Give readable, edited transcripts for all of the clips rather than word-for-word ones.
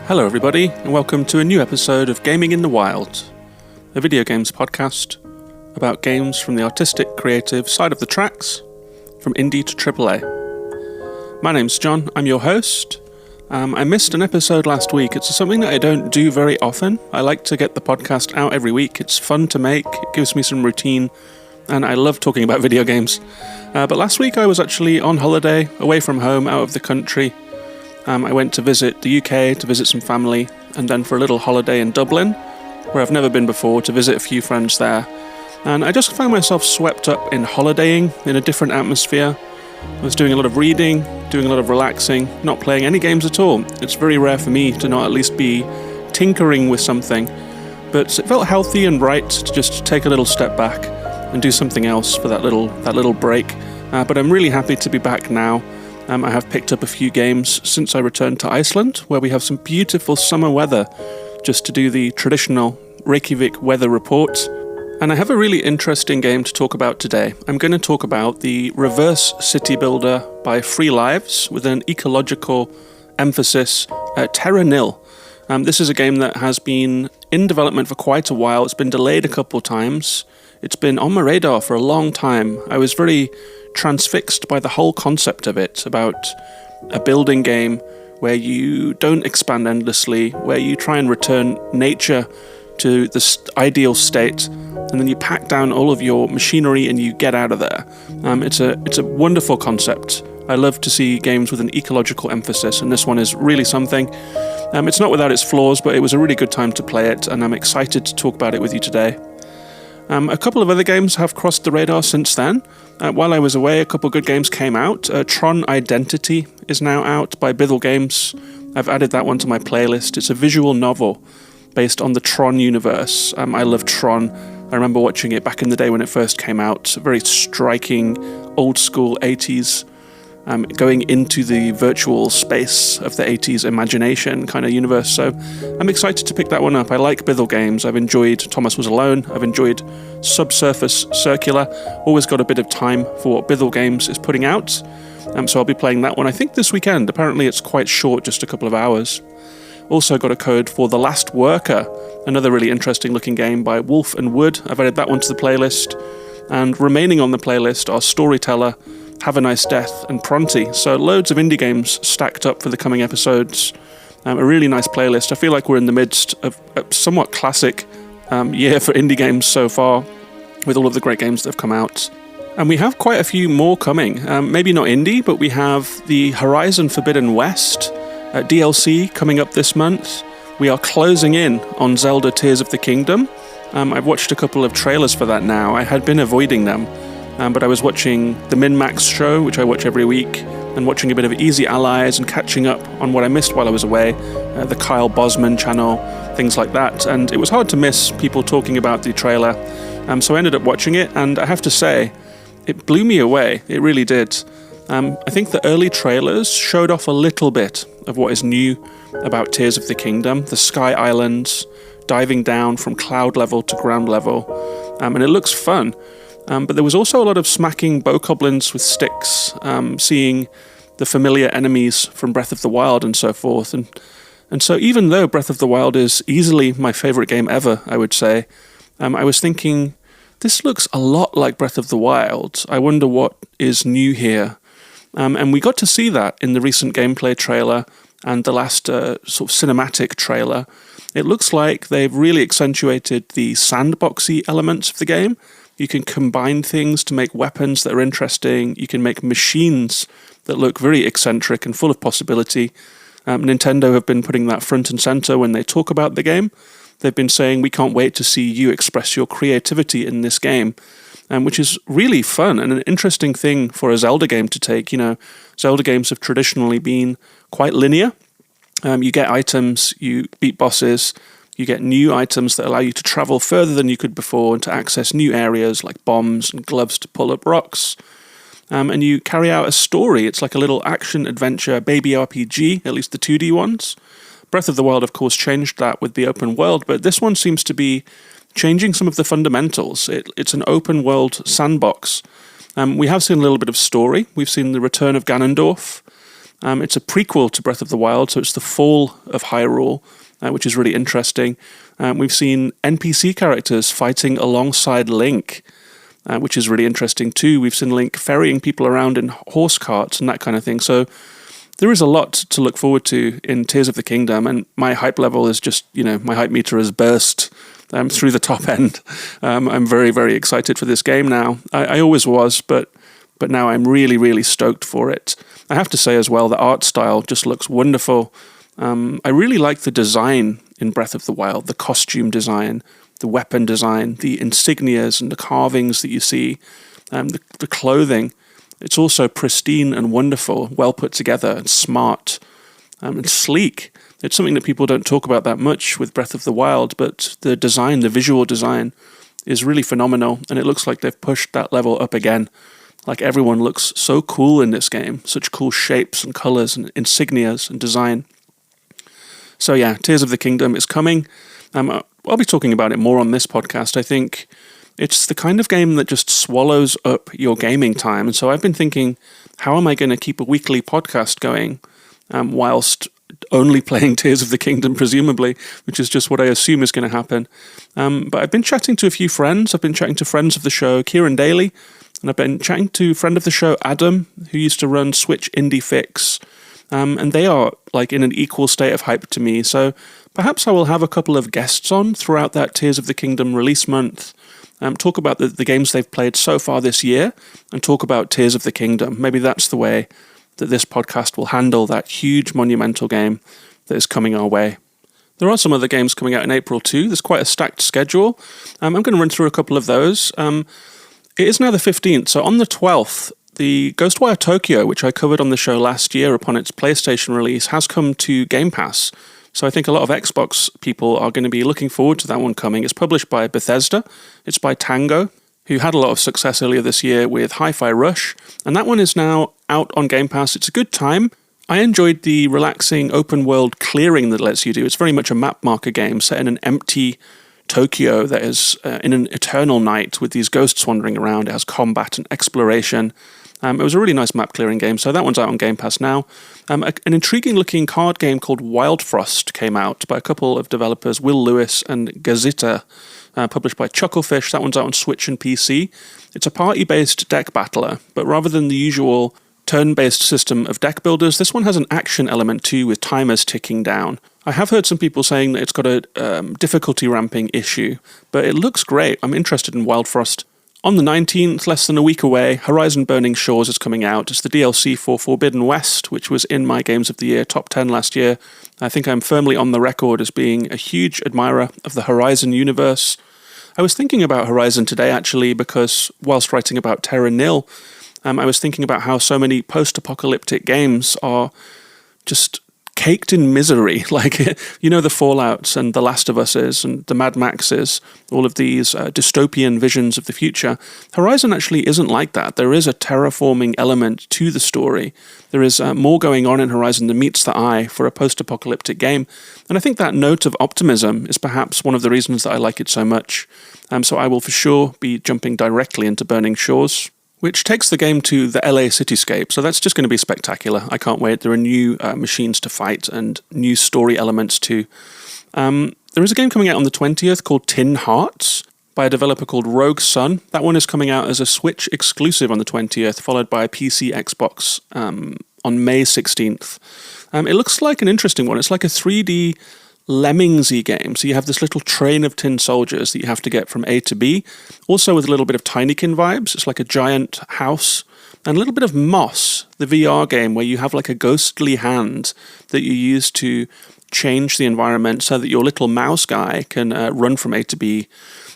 Hello everybody, and welcome to a new episode of Gaming in the Wild, a video games podcast about games from the artistic, creative side of the tracks, from indie to AAA. My name's John, I'm your host. I missed an episode last week. It's something that I don't do very often. I like to get the podcast out every week. It's fun to make, it gives me some routine, and I love talking about video games. But last week I was actually on holiday, away from home, out of the country. I went to visit the UK, to visit some family, and then for a little holiday in Dublin, where I've never been before, to visit a few friends there. And I just found myself swept up in holidaying, in a different atmosphere. I was doing a lot of reading, doing a lot of relaxing, not playing any games at all. It's very rare for me to not at least be tinkering with something, but it felt healthy and right to just take a little step back and do something else for that little break. But I'm really happy to be back now. I have picked up a few games since I returned to Iceland, where we have some beautiful summer weather, just to do the traditional Reykjavik weather report. And I have a really interesting game to talk about today. I'm going to talk about the reverse city builder by Free Lives, with an ecological emphasis, Terra Nil. This is a game that has been in development for quite a while. It's been delayed a couple of times. It's been on my radar for a long time. I was very transfixed by the whole concept of it, about a building game where you don't expand endlessly, where you try and return nature to the ideal state, and then you pack down all of your machinery and you get out of there. It's a wonderful concept. I love to see games with an ecological emphasis, and this one is really something. It's not without its flaws, but it was a really good time to play it, and I'm excited to talk about it with you today. A couple of other games have crossed the radar since then. While I was away, a couple of good games came out. TRON Identity is now out by Bithell Games. I've added that one to my playlist. It's a visual novel based on the TRON universe. I love TRON. I remember watching it back in the day when it first came out. Very striking, old-school 80s, going into the virtual space of the 80s imagination kind of universe. So I'm excited to pick that one up. I like Bithell Games. I've enjoyed Thomas Was Alone. I've enjoyed Subsurface Circular. Always got a bit of time for what Bithell Games is putting out. So I'll be playing that one, I think, this weekend. Apparently it's quite short, just a couple of hours. Also got a code for The Last Worker, another really interesting looking game by Wolf and Wood. I've added that one to the playlist. And remaining on the playlist are Storyteller, Have a Nice Death, and Pronti. So loads of indie games stacked up for the coming episodes. A really nice playlist. I feel like we're in the midst of a somewhat classic year for indie games so far, with all of the great games that have come out. And we have quite a few more coming. Maybe not indie, but we have the Horizon Forbidden West DLC coming up this month. We are closing in on Zelda Tears of the Kingdom. I've watched a couple of trailers for that now. I had been avoiding them. But I was watching the Min-Max show, which I watch every week, and watching a bit of Easy Allies and catching up on what I missed while I was away, the Kyle Bosman channel, things like that. And it was hard to miss people talking about the trailer. So I ended up watching it, and I have to say, it blew me away. It really did. I think the early trailers showed off a little bit of what is new about Tears of the Kingdom, the Sky Islands, diving down from cloud level to ground level. And it looks fun. But there was also a lot of smacking bokoblins with sticks, seeing the familiar enemies from Breath of the Wild and so forth. And so even though Breath of the Wild is easily my favourite game ever, I would say, I was thinking, this looks a lot like Breath of the Wild. I wonder what is new here. And we got to see that in the recent gameplay trailer and the last sort of cinematic trailer. It looks like they've really accentuated the sandboxy elements of the game. You can combine things to make weapons that are interesting. You can make machines that look very eccentric and full of possibility. Nintendo have been putting that front and center when they talk about the game. They've been saying, we can't wait to see you express your creativity in this game, which is really fun and an interesting thing for a Zelda game to take. You know, Zelda games have traditionally been quite linear. You get items, you beat bosses, you get new items that allow you to travel further than you could before and to access new areas like bombs and gloves to pull up rocks. And you carry out a story. It's like a little action-adventure baby RPG, at least the 2D ones. Breath of the Wild, of course, changed that with the open world, but this one seems to be changing some of the fundamentals. It's an open world sandbox. We have seen a little bit of story. We've seen the return of Ganondorf. It's a prequel to Breath of the Wild, so it's the fall of Hyrule, which is really interesting. We've seen NPC characters fighting alongside Link, which is really interesting too. We've seen Link ferrying people around in horse carts and that kind of thing. So there is a lot to look forward to in Tears of the Kingdom, and my hype level is just, my hype meter has burst through the top end. I'm very, very excited for this game now. I always was, but now I'm really, really stoked for it. I have to say as well, the art style just looks wonderful. I really like the design in Breath of the Wild, the costume design, the weapon design, the insignias and the carvings that you see, the clothing. It's also pristine and wonderful, well put together and smart and sleek. It's something that people don't talk about that much with Breath of the Wild, but the design, the visual design, is really phenomenal, and it looks like they've pushed that level up again. Like, everyone looks so cool in this game, such cool shapes and colours and insignias and design. So yeah, Tears of the Kingdom is coming. I'll be talking about it more on this podcast. I think it's the kind of game that just swallows up your gaming time. And so I've been thinking, how am I going to keep a weekly podcast going whilst only playing Tears of the Kingdom, presumably, which is just what I assume is going to happen. But I've been chatting to a few friends. I've been chatting to friends of the show, Kieran Daly, and I've been chatting to friend of the show, Adam, who used to run Switch Indie Fix. And they are like in an equal state of hype to me. So perhaps I will have a couple of guests on throughout that Tears of the Kingdom release month, talk about the games they've played so far this year, and talk about Tears of the Kingdom. Maybe that's the way that this podcast will handle that huge monumental game that is coming our way. There are some other games coming out in April too. There's quite a stacked schedule. I'm going to run through a couple of those. It is now the 15th, so on the 12th, the Ghostwire Tokyo, which I covered on the show last year upon its PlayStation release, has come to Game Pass. So I think a lot of Xbox people are going to be looking forward to that one coming. It's published by Bethesda. It's by Tango, who had a lot of success earlier this year with Hi-Fi Rush. And that one is now out on Game Pass. It's a good time. I enjoyed the relaxing open world clearing that lets you do. It's very much a map marker game set in an empty Tokyo that is in an eternal night with these ghosts wandering around. It has combat and exploration. It was a really nice map clearing game, so that one's out on Game Pass now. An intriguing looking card game called Wildfrost came out by a couple of developers, Will Lewis and Gazita, published by Chucklefish. That one's out on Switch and PC. It's a party-based deck battler, but rather than the usual turn-based system of deck builders, this one has an action element too, with timers ticking down. I have heard some people saying that it's got a difficulty ramping issue, but it looks great. I'm interested in Wildfrost. On the 19th, less than a week away, Horizon Burning Shores is coming out. It's the DLC for Forbidden West, which was in my Games of the Year top 10 last year. I think I'm firmly on the record as being a huge admirer of the Horizon universe. I was thinking about Horizon today, actually, because whilst writing about Terra Nil, I was thinking about how so many post-apocalyptic games are just caked in misery, like, the Fallouts and the Last of Us's and the Mad Max's, all of these dystopian visions of the future. Horizon actually isn't like that. There is a terraforming element to the story. There is more going on in Horizon than meets the eye for a post-apocalyptic game, and I think that note of optimism is perhaps one of the reasons that I like it so much. So I will for sure be jumping directly into Burning Shores, which takes the game to the LA cityscape, so that's just going to be spectacular. I can't wait. There are new machines to fight and new story elements too. There is a game coming out on the 20th called Tin Hearts by a developer called Rogue Sun. That one is coming out as a Switch exclusive on the 20th, followed by a PC Xbox on May 16th. It looks like an interesting one. It's like a 3D Lemmingsy game. So you have this little train of tin soldiers that you have to get from A to B, also with a little bit of Tinykin vibes. It's like a giant house, and a little bit of Moss, the VR game where you have like a ghostly hand that you use to change the environment so that your little mouse guy can run from A to B.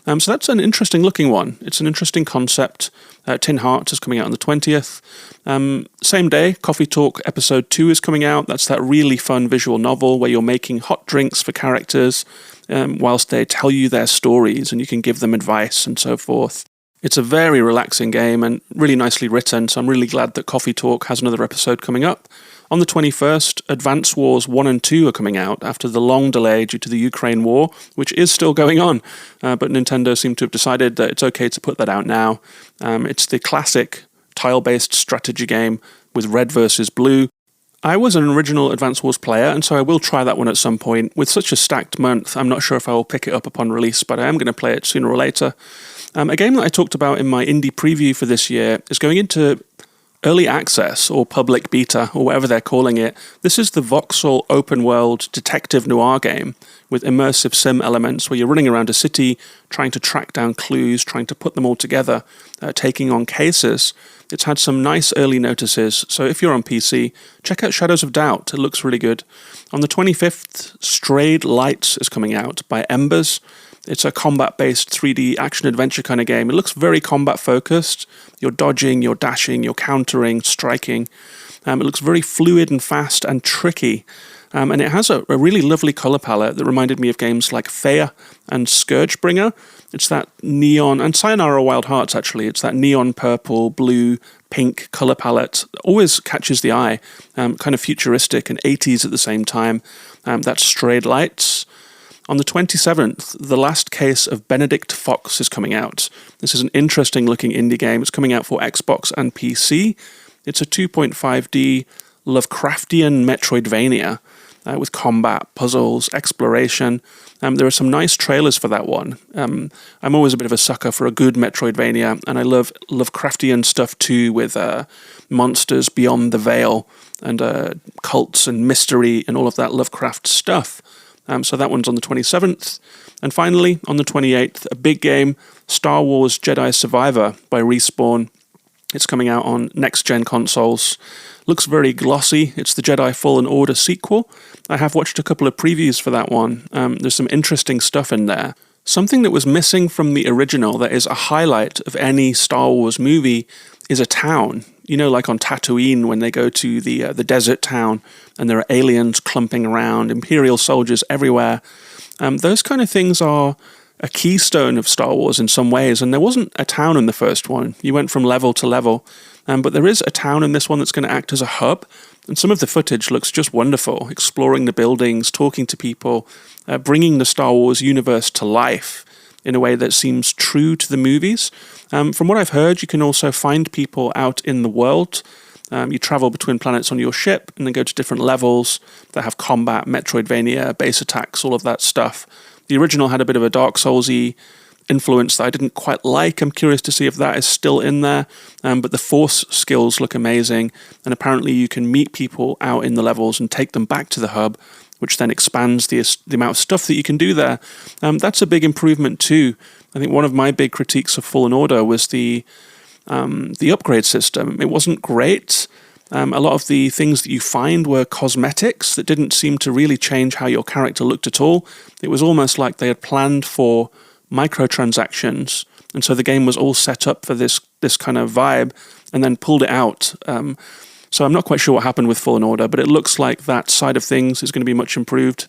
So that's an interesting looking one. It's an interesting concept. Tin Hearts is coming out on the 20th. Same day, Coffee Talk Episode 2 is coming out. That's that really fun visual novel where you're making hot drinks for characters whilst they tell you their stories, and you can give them advice and so forth. It's a very relaxing game and really nicely written, so I'm really glad that Coffee Talk has another episode coming up. On the 21st, Advance Wars 1 and 2 are coming out after the long delay due to the Ukraine war, which is still going on, but Nintendo seem to have decided that it's okay to put that out now. It's the classic tile-based strategy game with red versus blue. I was an original Advance Wars player, and so I will try that one at some point. With such a stacked month, I'm not sure if I will pick it up upon release, but I am going to play it sooner or later. A game that I talked about in my indie preview for this year is going into early access, or public beta, or whatever they're calling it. This is the voxel open-world detective noir game with immersive sim elements where you're running around a city, trying to track down clues, trying to put them all together, taking on cases. It's had some nice early notices, so if you're on PC, check out Shadows of Doubt. It looks really good. On the 25th, Strayed Lights is coming out by Embers. It's a combat-based 3D action-adventure kind of game. It looks very combat-focused. You're dodging, you're dashing, you're countering, striking. It looks very fluid and fast and tricky. And it has a really lovely colour palette that reminded me of games like Faya and Scourgebringer. It's that neon, and Sayonara Wild Hearts actually, it's that neon purple, blue, pink colour palette. Always catches the eye, kind of futuristic and 80s at the same time. That's Strayed Lights. On the 27th, The Last Case of Benedict Fox is coming out. This is an interesting looking indie game. It's coming out for Xbox and PC. It's a 2.5D Lovecraftian Metroidvania with combat, puzzles, exploration. There are some nice trailers for that one. I'm always a bit of a sucker for a good Metroidvania, and I love Lovecraftian stuff too, with monsters beyond the veil and cults and mystery and all of that Lovecraft stuff. So that one's on the 27th. And finally, on the 28th, a big game, Star Wars Jedi Survivor by Respawn. It's coming out on next-gen consoles. Looks very glossy. It's the Jedi Fallen Order sequel. I have watched a couple of previews for that one. There's some interesting stuff in there. Something that was missing from the original that is a highlight of any Star Wars movie is a town. You know, like on Tatooine when they go to the desert town and there are aliens clumping around, Imperial soldiers everywhere. Those kind of things are a keystone of Star Wars in some ways, and there wasn't a town in the first one. You went from level to level, but there is a town in this one that's going to act as a hub, and some of the footage looks just wonderful, exploring the buildings, talking to people, bringing the Star Wars universe to life in a way that seems true to the movies. From what I've heard, you can also find people out in the world. You travel between planets on your ship and then go to different levels that have combat, Metroidvania, base attacks, all of that stuff. The original had a bit of a Dark Souls-y influence that I didn't quite like. I'm curious to see if that is still in there. But the Force skills look amazing. And apparently you can meet people out in the levels and take them back to the hub, which then expands the amount of stuff that you can do there. That's a big improvement too. I think one of my big critiques of Fallen Order was the upgrade system. It wasn't great. A lot of the things that you find were cosmetics that didn't seem to really change how your character looked at all. It was almost like they had planned for microtransactions, and so the game was all set up for this kind of vibe and then pulled it out. So I'm not quite sure what happened with Fallen Order, but it looks like that side of things is going to be much improved.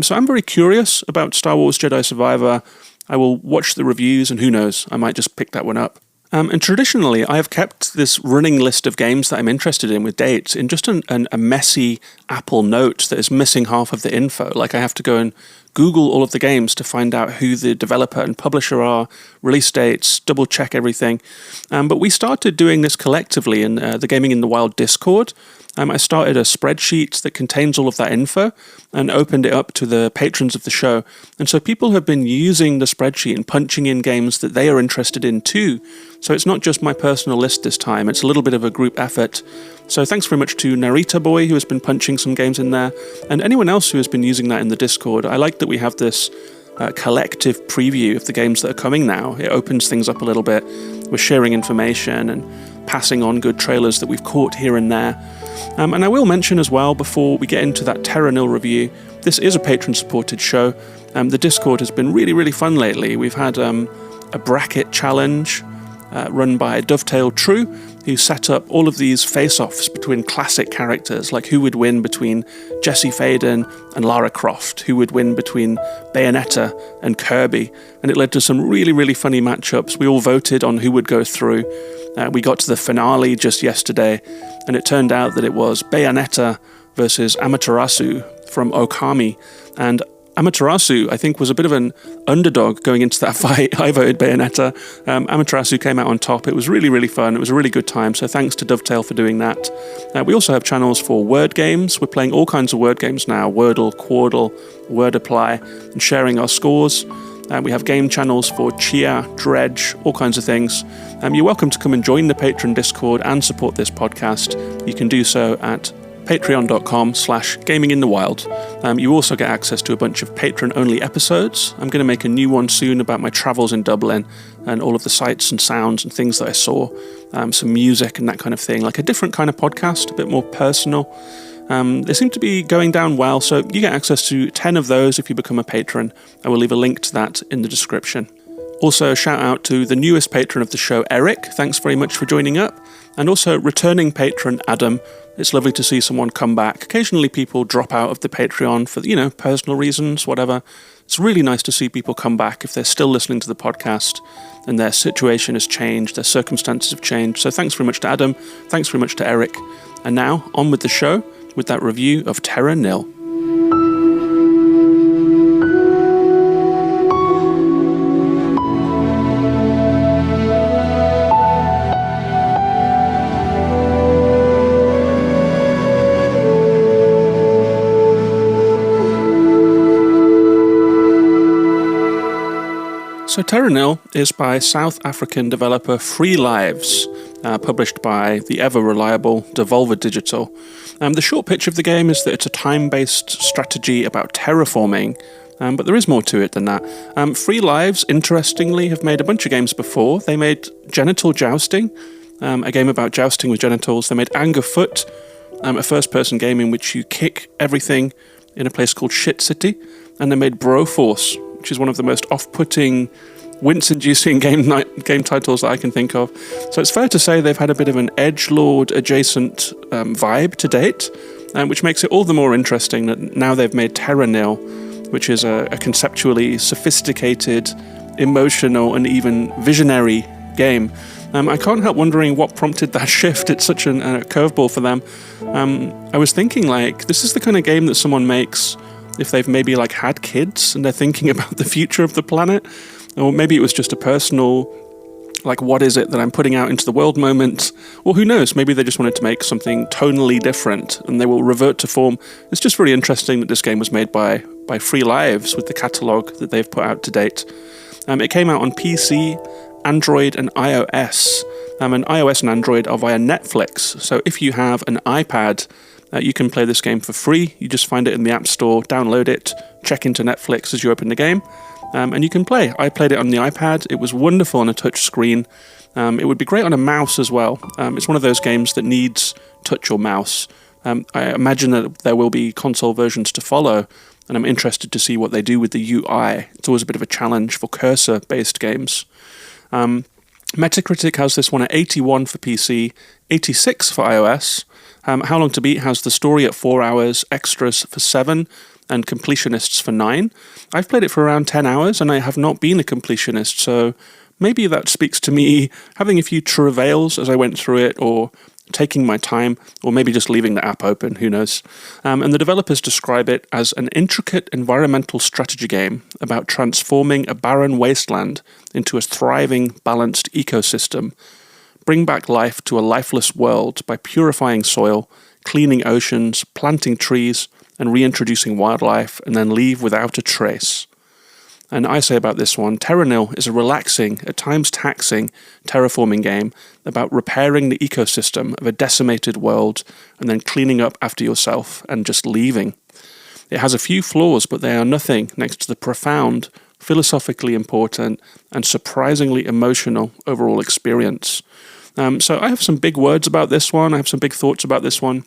So I'm very curious about Star Wars Jedi Survivor. I will watch the reviews, and who knows, I might just pick that one up. And traditionally, I have kept this running list of games that I'm interested in with dates in just a messy Apple note that is missing half of the info. Like I have to go and Google all of the games to find out who the developer and publisher are, release dates, double check everything. But we started doing this collectively in the Gaming in the Wild Discord. I started a spreadsheet that contains all of that info and opened it up to the patrons of the show. And so people have been using the spreadsheet and punching in games that they are interested in too. So it's not just my personal list this time, it's a little bit of a group effort. So thanks very much to Narita Boy, who has been punching some games in there, and anyone else who has been using that in the Discord. I like that we have this collective preview of the games that are coming now. It opens things up a little bit. We're sharing information and passing on good trailers that we've caught here and there. And I will mention as well, before we get into that Terra Nil review, this is a patron-supported show. The Discord has been really, really fun lately. We've had a bracket challenge run by Dovetail True, who set up all of these face-offs between classic characters, like who would win between Jesse Faden and Lara Croft, who would win between Bayonetta and Kirby, and it led to some really, really funny matchups. We all voted on who would go through, We got to the finale just yesterday, and it turned out that it was Bayonetta versus Amaterasu from Okami, and Amaterasu, I think, was a bit of an underdog going into that fight. I voted Bayonetta. Amaterasu came out on top. It was really, really fun. It was a really good time, so thanks to Dovetail for doing that. We also have channels for word games. We're playing all kinds of word games now, Wordle, Quordle, Word Apply, and sharing our scores. We have game channels for Chia, Dredge, all kinds of things. You're welcome to come and join the Patreon Discord and support this podcast. You can do so at patreon.com/gaminginthewild. You also get access to a bunch of patron-only episodes. I'm going to make a new one soon about my travels in Dublin and all of the sights and sounds and things that I saw, some music and that kind of thing, like a different kind of podcast, a bit more personal. They seem to be going down well, so you get access to 10 of those if you become a patron. I will leave a link to that in the description. Also, shout out to the newest patron of the show, Eric. Thanks very much for joining up. And also returning patron, Adam. It's lovely to see someone come back. Occasionally people drop out of the Patreon for, personal reasons, whatever. It's really nice to see people come back if they're still listening to the podcast and their situation has changed, their circumstances have changed. So thanks very much to Adam. Thanks very much to Eric. And now, on with the show, with that review of Terra Nil. So Terra Nil is by South African developer Free Lives, published by the ever-reliable Devolver Digital. The short pitch of the game is that it's a time-based strategy about terraforming, but there is more to it than that. Free Lives, interestingly, have made a bunch of games before. They made Genital Jousting, a game about jousting with genitals. They made Anger Foot, a first-person game in which you kick everything in a place called Shit City. And they made Broforce, which is one of the most off-putting, wince-inducing game titles that I can think of. So it's fair to say they've had a bit of an edgelord adjacent vibe to date, which makes it all the more interesting that now they've made Terra Nil, which is a conceptually sophisticated, emotional, and even visionary game. I can't help wondering what prompted that shift. It's such a curveball for them. I was thinking, this is the kind of game that someone makes if they've maybe had kids and they're thinking about the future of the planet, or maybe it was just a personal, what is it that I'm putting out into the world moment, or who knows, maybe they just wanted to make something tonally different and they will revert to form. It's just really interesting that this game was made by Free Lives with the catalogue that they've put out to date. It came out on PC, Android and iOS, and iOS and Android are via Netflix, so if you have an iPad, you can play this game for free. You just find it in the App Store, download it, check into Netflix as you open the game, and you can play. I played it on the iPad. It was wonderful on a touch screen. It would be great on a mouse as well. It's one of those games that needs touch or mouse. I imagine that there will be console versions to follow, and I'm interested to see what they do with the UI. It's always a bit of a challenge for cursor-based games. Metacritic has this one at 81 for PC, 86 for iOS. How Long to Beat has the story at 4 hours, extras for 7, and completionists for 9. I've played it for around 10 hours, and I have not been a completionist, so maybe that speaks to me having a few travails as I went through it, or taking my time, or maybe just leaving the app open, who knows. And the developers describe it as an intricate environmental strategy game about transforming a barren wasteland into a thriving, balanced ecosystem. Bring back life to a lifeless world by purifying soil, cleaning oceans, planting trees, and reintroducing wildlife, and then leave without a trace. And I say about this one, Terra Nil is a relaxing, at times taxing, terraforming game about repairing the ecosystem of a decimated world and then cleaning up after yourself and just leaving. It has a few flaws, but they are nothing next to the profound, philosophically important, and surprisingly emotional overall experience. So I have some big words about this one. I have some big thoughts about this one.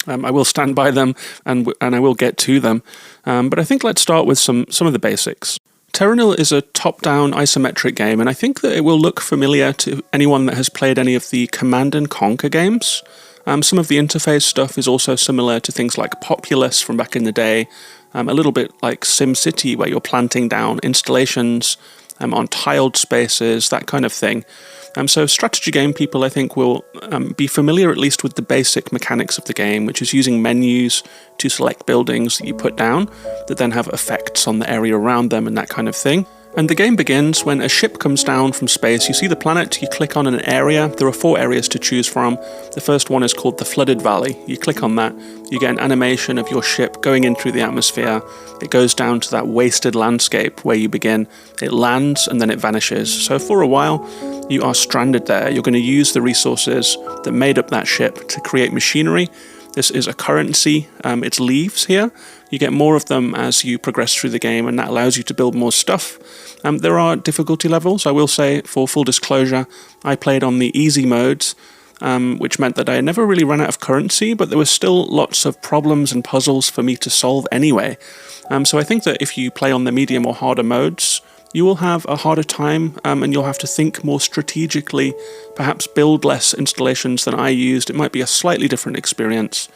I will stand by them and I will get to them. But I think let's start with some of the basics. Terra Nil is a top-down isometric game, and I think that it will look familiar to anyone that has played any of the Command & Conquer games. Some of the interface stuff is also similar to things like Populous from back in the day, a little bit like SimCity, where you're planting down installations, on tiled spaces, that kind of thing. So strategy game people, I think, will be familiar at least with the basic mechanics of the game, which is using menus to select buildings that you put down that then have effects on the area around them and that kind of thing. And the game begins when a ship comes down from space. You see the planet, you click on an area. There are 4 areas to choose from. The first one is called the Flooded Valley. You click on that, you get an animation of your ship going in through the atmosphere. It goes down to that wasted landscape where you begin. It lands and then it vanishes. So for a while, you are stranded there. You're going to use the resources that made up that ship to create machinery. This is a currency. It's leaves here. You get more of them as you progress through the game, and that allows you to build more stuff. There are difficulty levels. I will say, for full disclosure, I played on the easy modes, which meant that I never really ran out of currency, but there was still lots of problems and puzzles for me to solve anyway. So I think that if you play on the medium or harder modes, you will have a harder time, and you'll have to think more strategically, perhaps build less installations than I used. It might be a slightly different experience.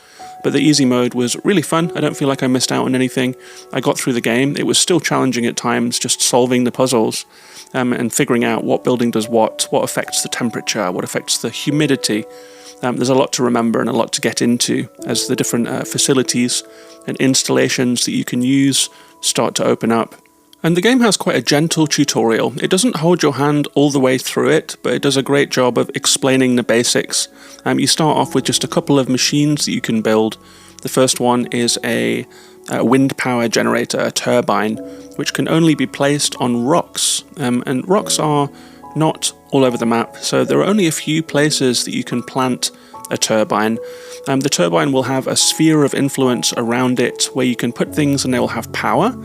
But the easy mode was really fun. I don't feel like I missed out on anything. I got through the game. It was still challenging at times, just solving the puzzles and figuring out what building does what affects the temperature, what affects the humidity. There's a lot to remember and a lot to get into as the different facilities and installations that you can use start to open up. And the game has quite a gentle tutorial. It doesn't hold your hand all the way through it, but it does a great job of explaining the basics. You start off with just a couple of machines that you can build. The first one is a wind power generator, a turbine, which can only be placed on rocks. And rocks are not all over the map, so there are only a few places that you can plant a turbine. The turbine will have a sphere of influence around it where you can put things and they will have power.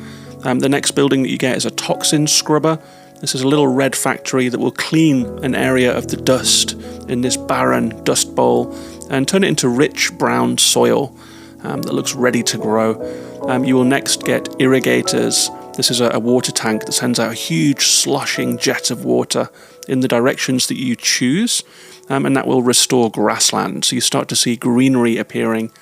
The next building that you get is a toxin scrubber. This is a little red factory that will clean an area of the dust in this barren dust bowl and turn it into rich brown soil that looks ready to grow. You will next get irrigators. This is a water tank that sends out a huge sloshing jet of water in the directions that you choose, and that will restore grassland. So you start to see greenery appearing.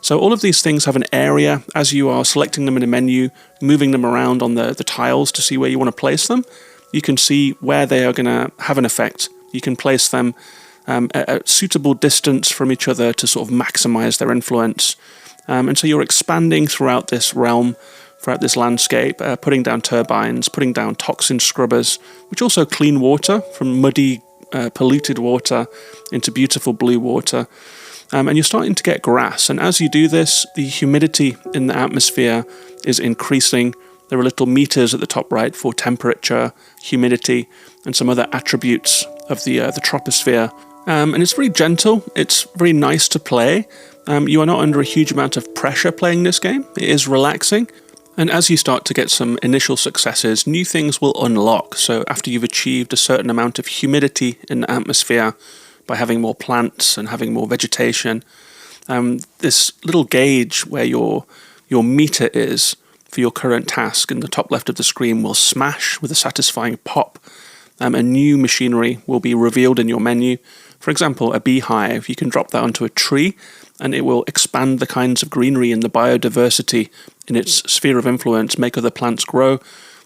So all of these things have an area. As you are selecting them in a menu, moving them around on the tiles to see where you want to place them, you can see where they are going to have an effect. You can place them at a suitable distance from each other to sort of maximize their influence. And so you're expanding throughout this realm, throughout this landscape, putting down turbines, putting down toxin scrubbers, which also clean water from muddy, polluted water into beautiful blue water. And you're starting to get grass. And as you do this, the humidity in the atmosphere is increasing. There are little meters at the top right for temperature, humidity, and some other attributes of the troposphere. And it's very gentle. It's very nice to play. You are not under a huge amount of pressure playing this game. It is relaxing. And as you start to get some initial successes, new things will unlock. So after you've achieved a certain amount of humidity in the atmosphere, by having more plants and having more vegetation, this little gauge where your meter is for your current task in the top left of the screen will smash with a satisfying pop. A new machinery will be revealed in your menu. For example, a beehive. You can drop that onto a tree and it will expand the kinds of greenery and the biodiversity in its sphere of influence, make other plants grow.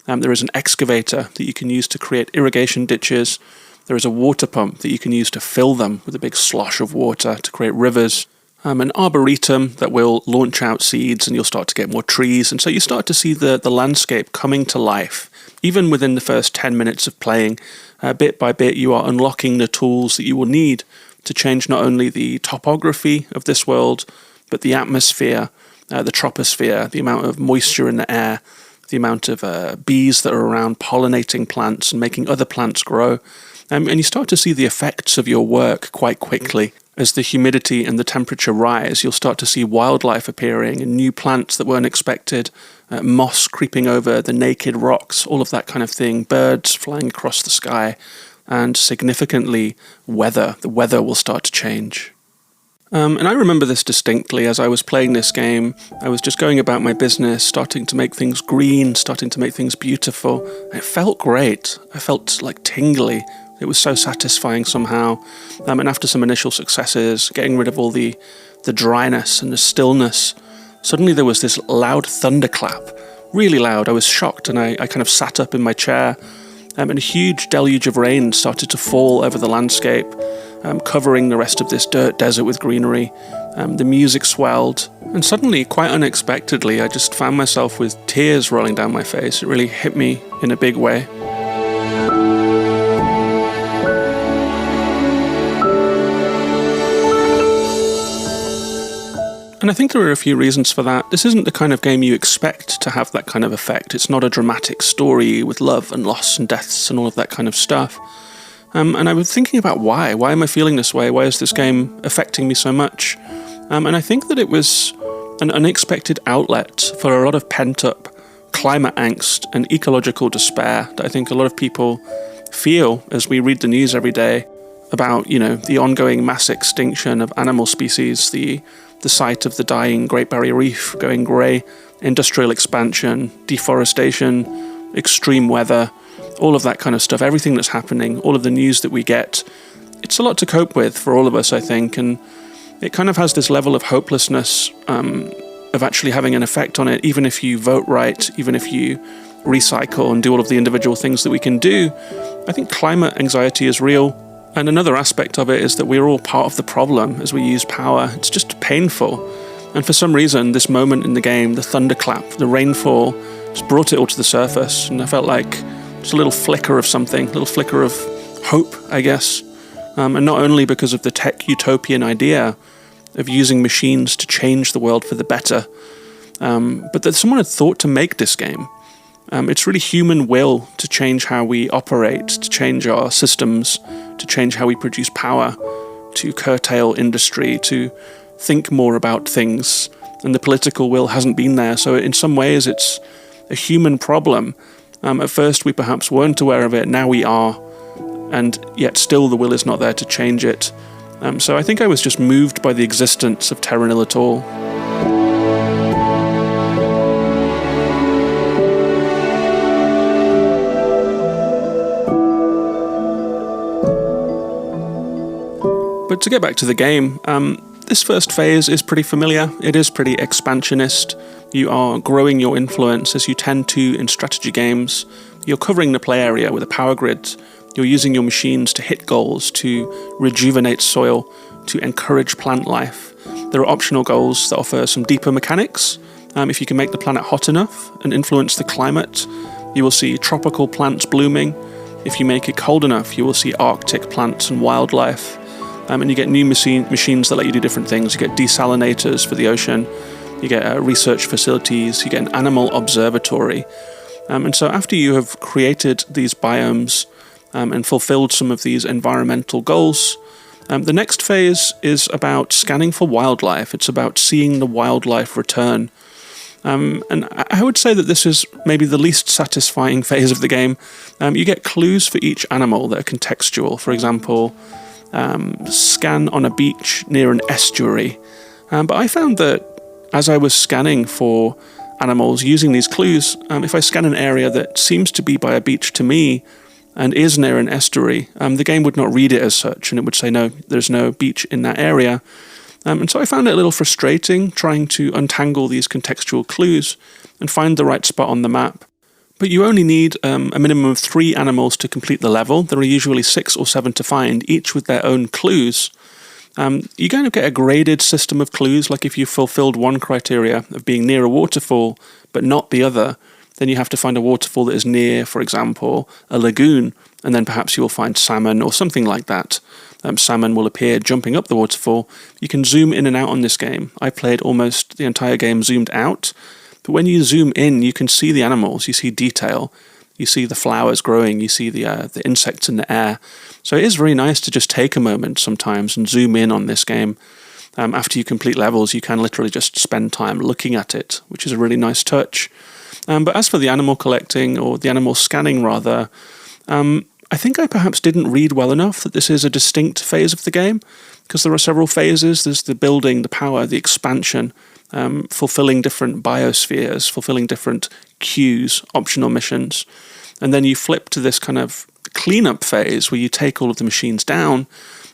There is an excavator that you can use to create irrigation ditches. There is a water pump that you can use to fill them with a big slosh of water to create rivers. An arboretum that will launch out seeds and you'll start to get more trees. And so you start to see the landscape coming to life. Even within the first 10 minutes of playing, bit by bit, you are unlocking the tools that you will need to change not only the topography of this world, but the atmosphere, the troposphere, the amount of moisture in the air, the amount of bees that are around pollinating plants and making other plants grow. And you start to see the effects of your work quite quickly. As the humidity and the temperature rise, you'll start to see wildlife appearing and new plants that weren't expected, moss creeping over the naked rocks, all of that kind of thing, birds flying across the sky, and significantly weather. The weather will start to change. And I remember this distinctly as I was playing this game. I was just going about my business, starting to make things green, starting to make things beautiful. And it felt great. I felt like tingly. It was so satisfying somehow. And after some initial successes, getting rid of all the dryness and the stillness, suddenly there was this loud thunderclap. Really loud. I was shocked and I kind of sat up in my chair. and a huge deluge of rain started to fall over the landscape, covering the rest of this dirt desert with greenery. The music swelled, and suddenly, quite unexpectedly, I just found myself with tears rolling down my face. It really hit me in a big way. And I think there are a few reasons for that. This isn't the kind of game you expect to have that kind of effect. It's not a dramatic story with love and loss and deaths and all of that kind of stuff. And I was thinking about why. Why am I feeling this way? Why is this game affecting me so much? And I think that it was an unexpected outlet for a lot of pent-up climate angst and ecological despair that I think a lot of people feel as we read the news every day about, the ongoing mass extinction of animal species, the sight of the dying Great Barrier Reef going grey, industrial expansion, deforestation, extreme weather, all of that kind of stuff, everything that's happening, all of the news that we get. It's a lot to cope with for all of us, I think, and it kind of has this level of hopelessness of actually having an effect on it, even if you vote right, even if you recycle and do all of the individual things that we can do. I think climate anxiety is real. And another aspect of it is that we're all part of the problem as we use power. It's just painful. And for some reason, this moment in the game, the thunderclap, the rainfall, just brought it all to the surface. And I felt like it's a little flicker of something, a little flicker of hope, I guess. And not only because of the tech utopian idea of using machines to change the world for the better, but that someone had thought to make this game. It's really human will to change how we operate, to change our systems, to change how we produce power, to curtail industry, to think more about things. And the political will hasn't been there. So in some ways, it's a human problem. At first, we perhaps weren't aware of it. Now we are. And yet still the will is not there to change it. So I think I was just moved by the existence of Terra Nil at all. But to get back to the game, this first phase is pretty familiar. It is pretty expansionist. You are growing your influence as you tend to in strategy games. You're covering the play area with a power grid. You're using your machines to hit goals, to rejuvenate soil, to encourage plant life. There are optional goals that offer some deeper mechanics. If you can make the planet hot enough and influence the climate, you will see tropical plants blooming. If you make it cold enough, you will see Arctic plants and wildlife. And you get new machines that let you do different things. You get desalinators for the ocean. You get research facilities. You get an animal observatory. And so after you have created these biomes and fulfilled some of these environmental goals, the next phase is about scanning for wildlife. It's about seeing the wildlife return. And I would say that this is maybe the least satisfying phase of the game. You get clues for each animal that are contextual. For example, scan on a beach near an estuary. But I found that as I was scanning for animals using these clues, if I scan an area that seems to be by a beach to me and is near an estuary, the game would not read it as such, and it would say, no, there's no beach in that area. And so I found it a little frustrating trying to untangle these contextual clues and find the right spot on the map. But you only need a minimum of 3 animals to complete the level. There are usually 6 or 7 to find, each with their own clues. You kind of get a graded system of clues, like if you fulfilled one criteria of being near a waterfall, but not the other, then you have to find a waterfall that is near, for example, a lagoon, and then perhaps you will find salmon or something like that. Salmon will appear jumping up the waterfall. You can zoom in and out on this game. I played almost the entire game zoomed out, but when you zoom in, you can see the animals, you see detail, you see the flowers growing, you see the insects in the air. So it is very nice to just take a moment sometimes and zoom in on this game. After you complete levels, you can literally just spend time looking at it, which is a really nice touch. But as for the animal collecting, or the animal scanning rather, I think I perhaps didn't read well enough that this is a distinct phase of the game, because there are several phases. There's the building, the power, the expansion, fulfilling different biospheres, fulfilling different queues, optional missions. And then you flip to this kind of cleanup phase where you take all of the machines down.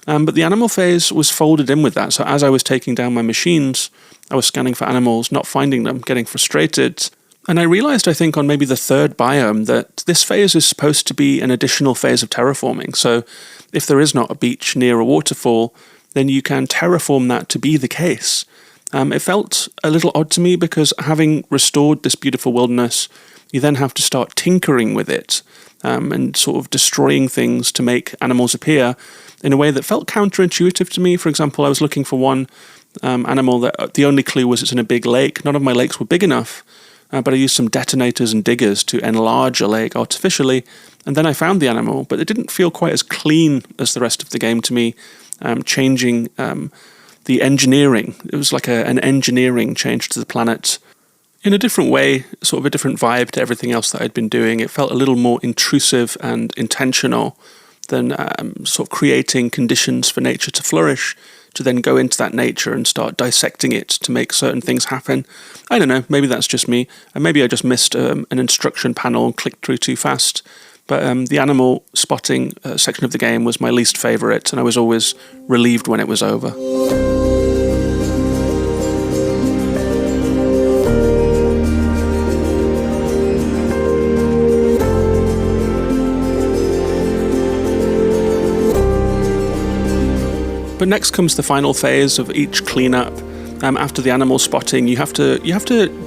But the animal phase was folded in with that. So as I was taking down my machines, I was scanning for animals, not finding them, getting frustrated. And I realized, I think, on maybe the third biome that this phase is supposed to be an additional phase of terraforming. So if there is not a beach near a waterfall, then you can terraform that to be the case. It felt a little odd to me because having restored this beautiful wilderness, you then have to start tinkering with it and sort of destroying things to make animals appear in a way that felt counterintuitive to me. For example, I was looking for one animal that the only clue was it's in a big lake. None of my lakes were big enough, but I used some detonators and diggers to enlarge a lake artificially, and then I found the animal, but it didn't feel quite as clean as the rest of the game to me, changing the engineering. It was like an engineering change to the planet in a different way, sort of a different vibe to everything else that I'd been doing. It felt a little more intrusive and intentional than sort of creating conditions for nature to flourish, to then go into that nature and start dissecting it to make certain things happen. I don't know, maybe that's just me, and maybe I just missed an instruction panel and clicked through too fast. But the animal spotting section of the game was my least favourite, and I was always relieved when it was over. But next comes the final phase of each cleanup. After the animal spotting, you have to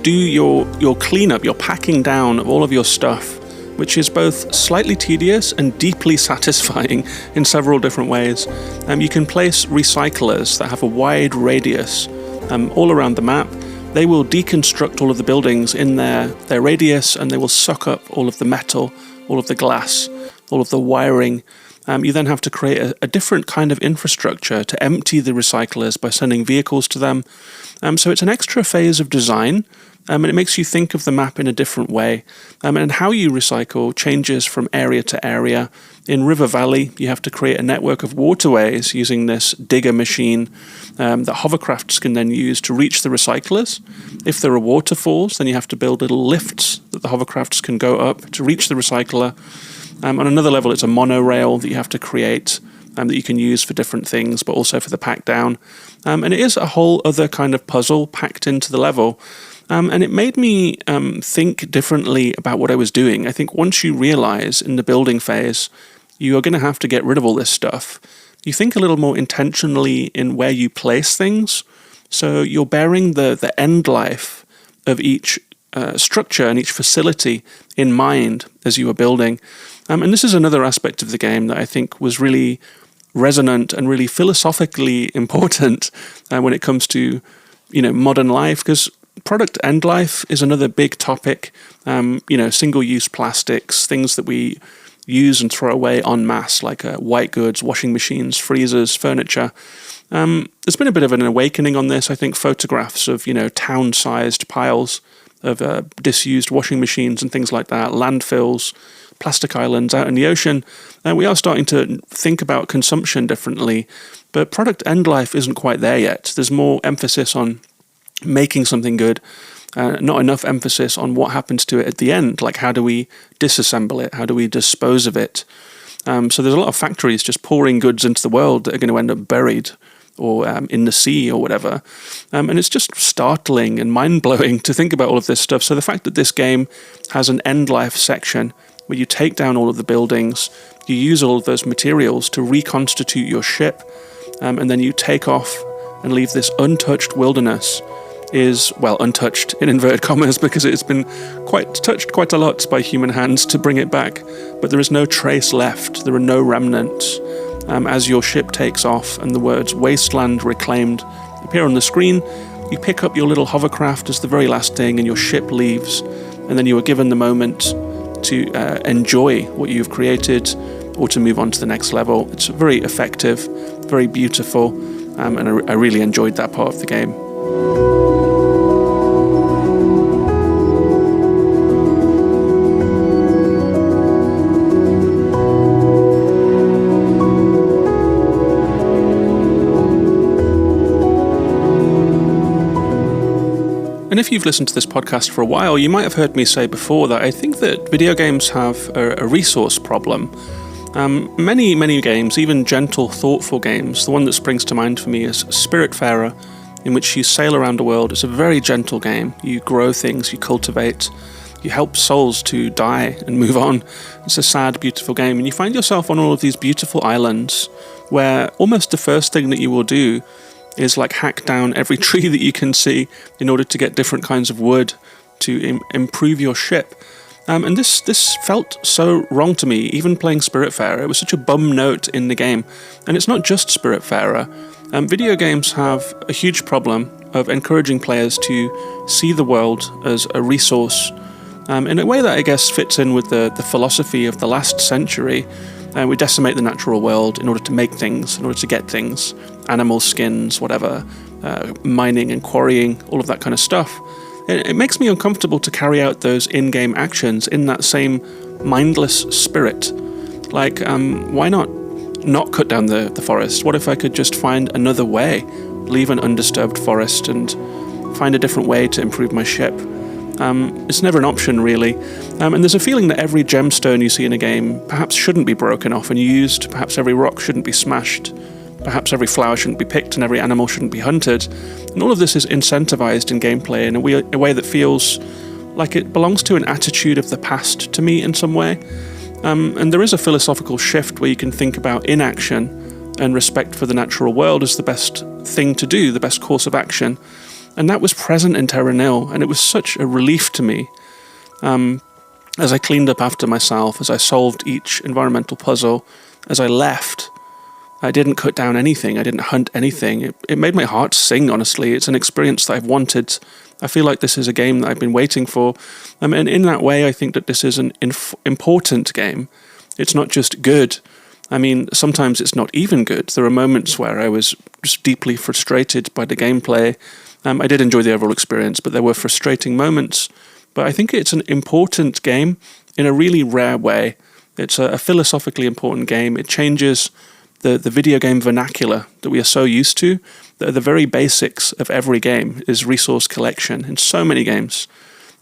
do your cleanup, your packing down of all of your stuff, which is both slightly tedious and deeply satisfying in several different ways. You can place recyclers that have a wide radius all around the map. They will deconstruct all of the buildings in their radius, and they will suck up all of the metal, all of the glass, all of the wiring. You then have to create a different kind of infrastructure to empty the recyclers by sending vehicles to them. So it's an extra phase of design, and it makes you think of the map in a different way. And how you recycle changes from area to area. In River Valley, you have to create a network of waterways using this digger machine that hovercrafts can then use to reach the recyclers. If there are waterfalls, then you have to build little lifts that the hovercrafts can go up to reach the recycler. On another level, it's a monorail that you have to create that you can use for different things, but also for the pack down. And it is a whole other kind of puzzle packed into the level. And it made me think differently about what I was doing. I think once you realize in the building phase, you are going to have to get rid of all this stuff, you think a little more intentionally in where you place things. So you're bearing the end life of each structure and each facility in mind as you are building. And this is another aspect of the game that I think was really resonant and really philosophically important when it comes to, modern life, because product end life is another big topic. Single-use plastics, things that we use and throw away en masse, like white goods, washing machines, freezers, furniture. There's been a bit of an awakening on this. I think photographs of, town-sized piles of disused washing machines and things like that, landfills, plastic islands out in the ocean. We are starting to think about consumption differently, but product end life isn't quite there yet. There's more emphasis on making something good, not enough emphasis on what happens to it at the end, like how do we disassemble it, how do we dispose of it. So there's a lot of factories just pouring goods into the world that are going to end up buried or in the sea or whatever. And it's just startling and mind-blowing to think about all of this stuff. So the fact that this game has an end-life section where you take down all of the buildings, you use all of those materials to reconstitute your ship, and then you take off and leave this untouched wilderness is, well, untouched in inverted commas because it's been touched quite a lot by human hands to bring it back, but there is no trace left, there are no remnants. As your ship takes off and the words "Wasteland Reclaimed" appear on the screen, you pick up your little hovercraft as the very last thing and your ship leaves, and then you are given the moment to enjoy what you've created or to move on to the next level. It's very effective, very beautiful, and I really enjoyed that part of the game. And if you've listened to this podcast for a while, you might have heard me say before that I think that video games have a resource problem. Many games, even gentle, thoughtful games, the one that springs to mind for me is Spiritfarer, in which you sail around the world. It's a very gentle game. You grow things, you cultivate, you help souls to die and move on. It's a sad, beautiful game, and you find yourself on all of these beautiful islands where almost the first thing that you will do is like hack down every tree that you can see in order to get different kinds of wood to improve your ship. And this felt so wrong to me, even playing Spiritfarer. It was such a bum note in the game. And it's not just Spiritfarer. Video games have a huge problem of encouraging players to see the world as a resource in a way that I guess fits in with the philosophy of the last century. We decimate the natural world in order to make things, in order to get things, animals, skins, whatever, mining and quarrying, all of that kind of stuff. It makes me uncomfortable to carry out those in-game actions in that same mindless spirit. Like, why not cut down the forest? What if I could just find another way, leave an undisturbed forest and find a different way to improve my ship? It's never an option, really. And there's a feeling that every gemstone you see in a game perhaps shouldn't be broken off and used, perhaps every rock shouldn't be smashed, perhaps every flower shouldn't be picked and every animal shouldn't be hunted. And all of this is incentivized in gameplay in a way that feels like it belongs to an attitude of the past to me in some way. And there is a philosophical shift where you can think about inaction and respect for the natural world as the best thing to do, the best course of action. And that was present in Terra Nil, and it was such a relief to me. As I cleaned up after myself, as I solved each environmental puzzle, as I left, I didn't cut down anything, I didn't hunt anything. It made my heart sing, honestly. It's an experience that I've wanted. I feel like this is a game that I've been waiting for. And in that way, I think that this is an important game. It's not just good. I mean, sometimes it's not even good. There are moments where I was just deeply frustrated by the gameplay. I did enjoy the overall experience, but there were frustrating moments. But I think it's an important game in a really rare way. It's a philosophically important game. It changes the video game vernacular that we are so used to. The very basics of every game is resource collection in so many games.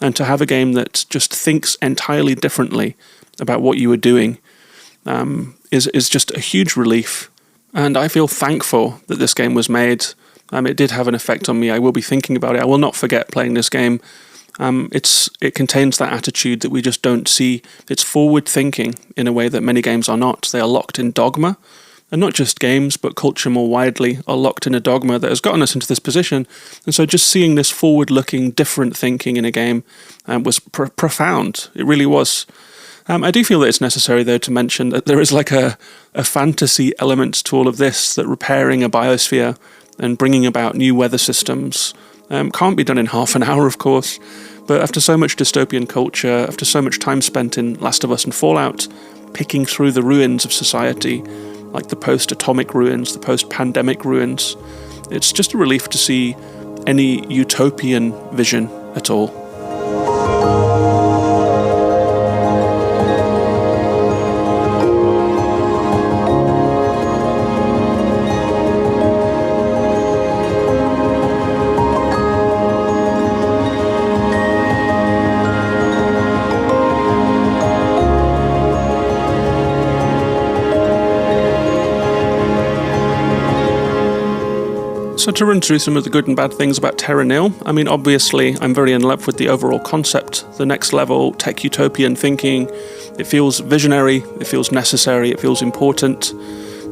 And to have a game that just thinks entirely differently about what you are doing is just a huge relief. And I feel thankful that this game was made. It did have an effect on me. I will be thinking about it. I will not forget playing this game. It contains that attitude that we just don't see. It's forward thinking in a way that many games are not. They are locked in dogma. And not just games, but culture more widely are locked in a dogma that has gotten us into this position. And so just seeing this forward-looking, different thinking in a game was profound. It really was. I do feel that it's necessary, though, to mention that there is like a fantasy element to all of this, that repairing a biosphere and bringing about new weather systems can't be done in half an hour, of course. But after so much dystopian culture, after so much time spent in Last of Us and Fallout, picking through the ruins of society, like the post-atomic ruins, the post-pandemic ruins, it's just a relief to see any utopian vision at all. So to run through some of the good and bad things about Terra Nil, I mean, obviously, I'm very in love with the overall concept, the next level, tech utopian thinking. It feels visionary, it feels necessary, it feels important.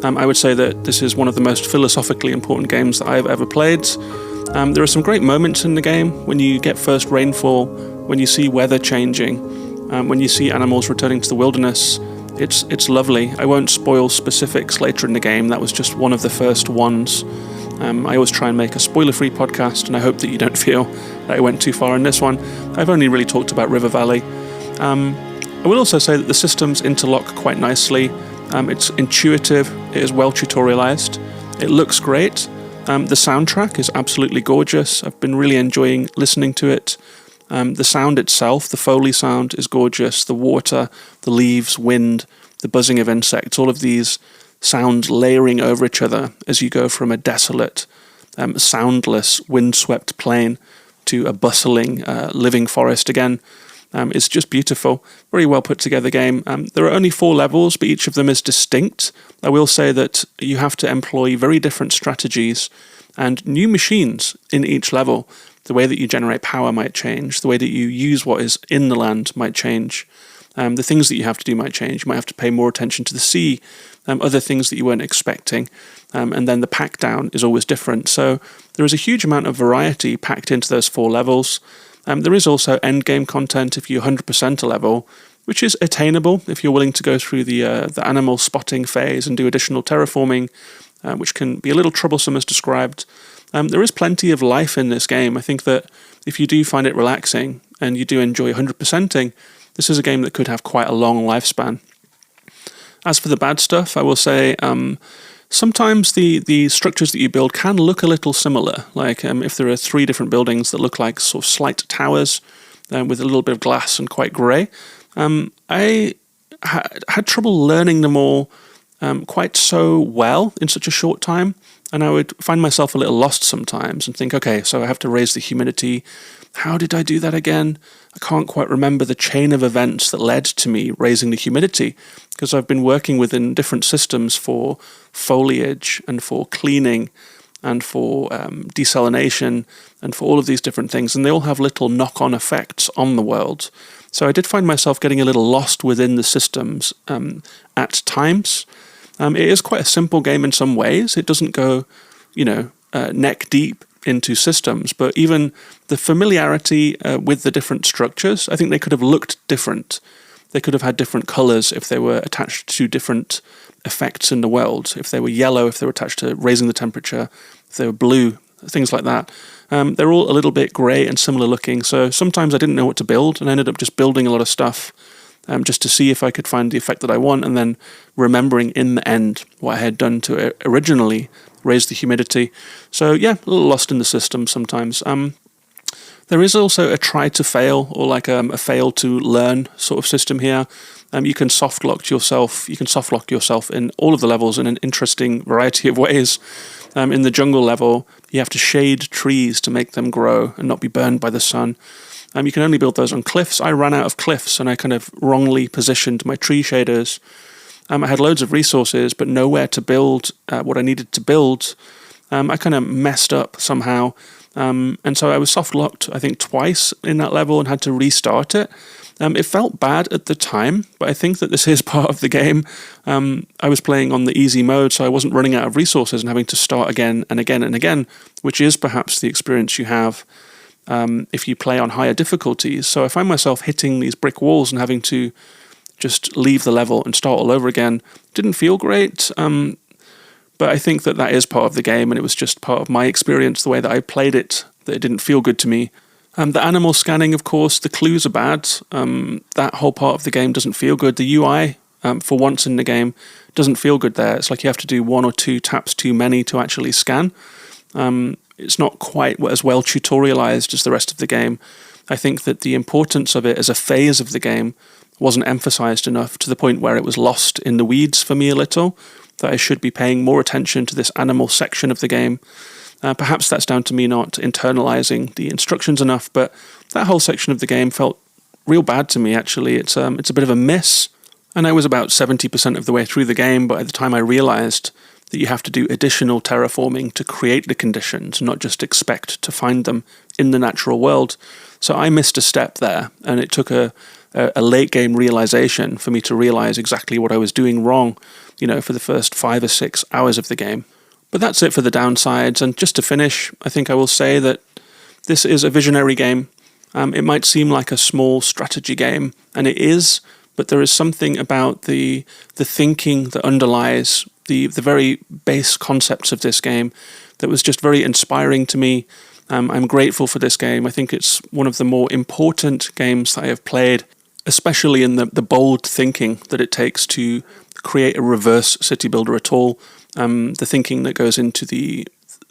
I would say that this is one of the most philosophically important games that I have ever played. There are some great moments in the game when you get first rainfall, when you see weather changing, when you see animals returning to the wilderness. It's lovely. I won't spoil specifics later in the game. That was just one of the first ones. I always try and make a spoiler-free podcast, and I hope that you don't feel that I went too far in this one. I've only really talked about River Valley. I will also say that the systems interlock quite nicely. It's intuitive, it is well tutorialized, it looks great. The soundtrack is absolutely gorgeous. I've been really enjoying listening to it. The sound itself, the Foley sound, is gorgeous. The water, the leaves, wind, the buzzing of insects, all of these sounds layering over each other as you go from a desolate, soundless, windswept plain to a bustling, living forest again. It's just beautiful, very well put together game. There are only 4 levels, but each of them is distinct. I will say that you have to employ very different strategies and new machines in each level. The way that you generate power might change. The way that you use what is in the land might change. The things that you have to do might change. You might have to pay more attention to the sea, other things that you weren't expecting. And then the pack down is always different. So there is a huge amount of variety packed into those 4 levels. There is also endgame content if you 100% a level, which is attainable if you're willing to go through the animal spotting phase and do additional terraforming, which can be a little troublesome as described. There is plenty of life in this game. I think that if you do find it relaxing and you do enjoy 100%ing, this is a game that could have quite a long lifespan. As for the bad stuff, I will say sometimes the structures that you build can look a little similar. Like if there are 3 different buildings that look like sort of slight towers with a little bit of glass and quite grey, I had trouble learning them all quite so well in such a short time. And I would find myself a little lost sometimes and think, okay, so I have to raise the humidity. How did I do that again? I can't quite remember the chain of events that led to me raising the humidity, because I've been working within different systems for foliage and for cleaning and for desalination and for all of these different things, and they all have little knock-on effects on the world. So I did find myself getting a little lost within the systems at times. It is quite a simple game in some ways. It doesn't go, neck deep into systems, but even the familiarity with the different structures, I think they could have looked different. They could have had different colours if they were attached to different effects in the world. If they were yellow, if they were attached to raising the temperature, if they were blue, things like that. They're all a little bit grey and similar looking, so sometimes I didn't know what to build, and I ended up just building a lot of stuff just to see if I could find the effect that I want, and then remembering in the end what I had done to originally raise the humidity. So yeah, a little lost in the system sometimes. There is also a try to fail, or like a fail to learn sort of system here. You can soft lock yourself. You can soft lock yourself in all of the levels in an interesting variety of ways. In the jungle level, you have to shade trees to make them grow and not be burned by the sun. You can only build those on cliffs. I ran out of cliffs and I kind of wrongly positioned my tree shaders. I had loads of resources, but nowhere to build what I needed to build. I kind of messed up somehow. And so I was soft-locked, I think, twice in that level and had to restart it. It felt bad at the time, but I think that this is part of the game. I was playing on the easy mode, so I wasn't running out of resources and having to start again and again and again, which is perhaps the experience you have if you play on higher difficulties. So I find myself hitting these brick walls and having to just leave the level and start all over again. Didn't feel great, but I think that that is part of the game, and it was just part of my experience, the way that I played it, that it didn't feel good to me. The animal scanning, of course, the clues are bad. That whole part of the game doesn't feel good. The UI, for once in the game, doesn't feel good there. It's like you have to do 1 or 2 taps too many to actually scan. It's not quite as well tutorialized as the rest of the game. I think that the importance of it as a phase of the game wasn't emphasized enough, to the point where it was lost in the weeds for me a little, that I should be paying more attention to this animal section of the game. Perhaps that's down to me not internalizing the instructions enough, but that whole section of the game felt real bad to me, actually. It's a bit of a miss, and I was about 70% of the way through the game by the time I realized that you have to do additional terraforming to create the conditions, not just expect to find them in the natural world. So I missed a step there, and it took a late game realization for me to realize exactly what I was doing wrong, for the first 5 or 6 hours of the game. But that's it for the downsides, and just to finish, I think I will say that this is a visionary game. It might seem like a small strategy game, and it is, but there is something about the thinking that underlies the very base concepts of this game that was just very inspiring to me. I'm grateful for this game. I think it's one of the more important games that I have played, especially in the bold thinking that it takes to create a reverse city builder at all. The thinking that goes into the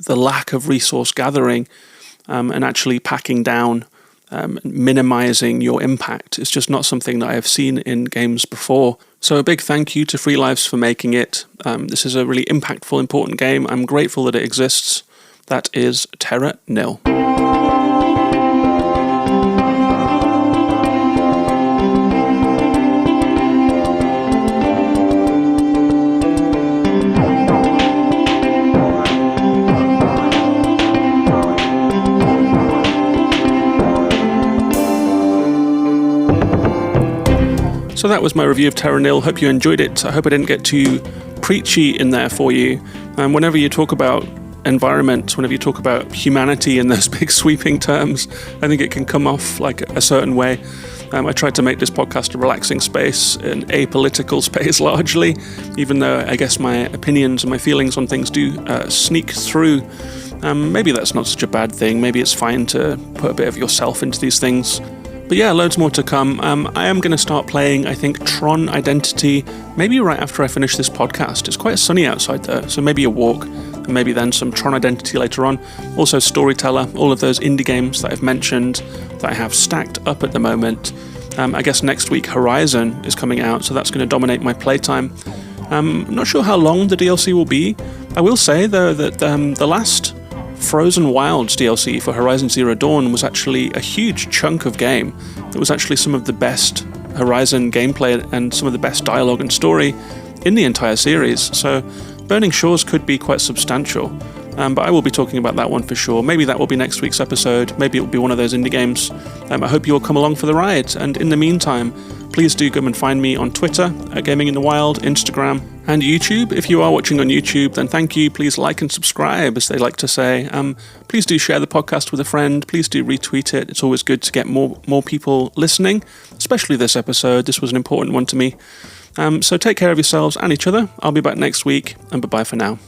lack of resource gathering and actually packing down, minimizing your impact. It's just not something that I have seen in games before. So a big thank you to Free Lives for making it. This is a really impactful, important game. I'm grateful that it exists. That is Terra Nil. So that was my review of Terra Nil. Hope you enjoyed it. I hope I didn't get too preachy in there for you. Whenever you talk about environment, whenever you talk about humanity in those big sweeping terms, I think it can come off like a certain way. I tried to make this podcast a relaxing space, an apolitical space largely, even though I guess my opinions and my feelings on things do sneak through. Maybe that's not such a bad thing. Maybe it's fine to put a bit of yourself into these things. But yeah, loads more to come. I am going to start playing, I think, TRON Identity, maybe right after I finish this podcast. It's quite sunny outside though, so maybe a walk, and maybe then some TRON Identity later on. Also Storyteller, all of those indie games that I've mentioned that I have stacked up at the moment. I guess next week Horizon is coming out, so that's going to dominate my playtime. I'm not sure how long the DLC will be. I will say though that the last Frozen Wilds DLC for Horizon Zero Dawn was actually a huge chunk of game. It was actually some of the best Horizon gameplay and some of the best dialogue and story in the entire series, so Burning Shores could be quite substantial. But I will be talking about that one for sure. Maybe that will be next week's episode. Maybe it will be one of those indie games. I hope you will come along for the ride. And in the meantime, please do come and find me on Twitter, at Gaming in the Wild, Instagram, and YouTube. If you are watching on YouTube, then thank you. Please like and subscribe, as they like to say. Please do share the podcast with a friend. Please do retweet it. It's always good to get more people listening, especially this episode. This was an important one to me. So take care of yourselves and each other. I'll be back next week, and bye-bye for now.